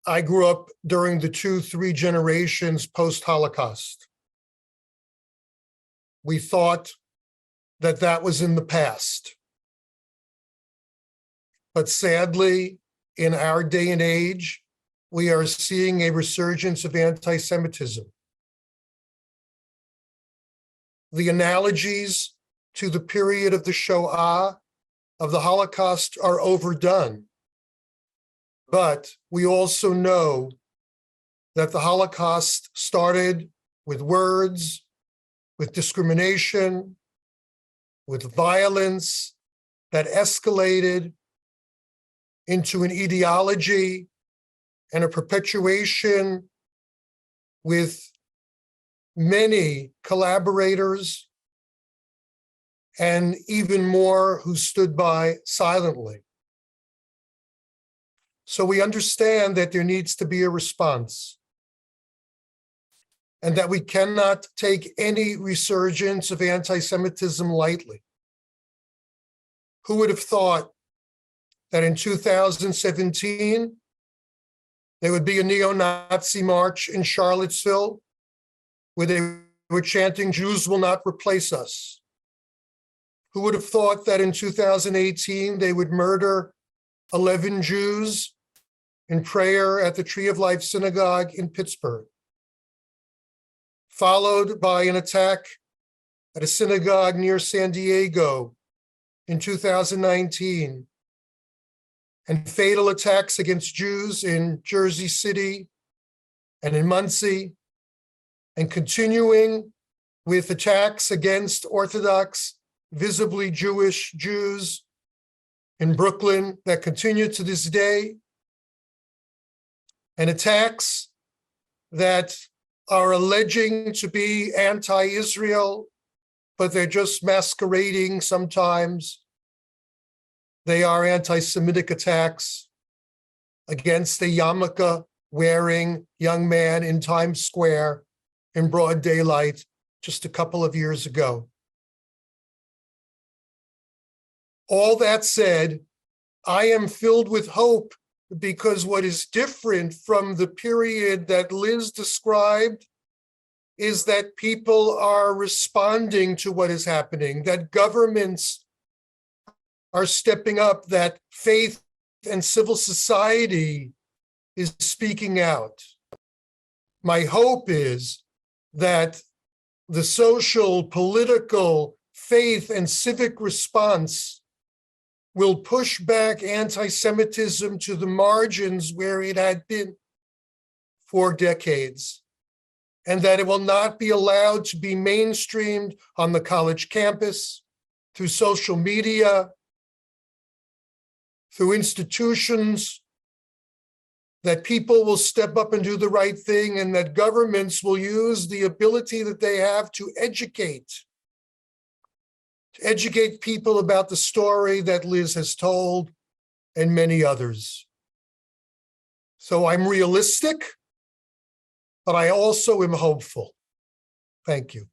I grew up during the 2-3 generations post-Holocaust. We thought that that was in the past. But sadly, in our day and age, we are seeing a resurgence of anti-Semitism. The analogies to the period of the Shoah, of the Holocaust, are overdone. But we also know that the Holocaust started with words, with discrimination, with violence that escalated into an ideology and a perpetuation with many collaborators and even more who stood by silently. So we understand that there needs to be a response and that we cannot take any resurgence of anti-Semitism lightly. Who would have thought that in 2017, there would be a neo-Nazi march in Charlottesville where they were chanting, "Jews will not replace us"? Who would have thought that in 2018, they would murder 11 Jews in prayer at the Tree of Life Synagogue in Pittsburgh, followed by an attack at a synagogue near San Diego in 2019, and fatal attacks against Jews in Jersey City and in Muncie, and continuing with attacks against Orthodox, visibly Jewish Jews in Brooklyn that continue to this day, and attacks that are alleging to be anti-Israel, but they're just masquerading sometimes. They are anti-Semitic attacks against a yarmulke-wearing young man in Times Square in broad daylight just a couple of years ago. All that said, I am filled with hope because what is different from the period that Liz described is that people are responding to what is happening, that governments are stepping up, that faith and civil society is speaking out. My hope is that the social, political, faith, and civic response will push back anti-Semitism to the margins where it had been for decades, and that it will not be allowed to be mainstreamed on the college campus, through social media, through institutions, that people will step up and do the right thing, and that governments will use the ability that they have to educate people about the story that Liz has told and many others. So I'm realistic, but I also am hopeful. Thank you.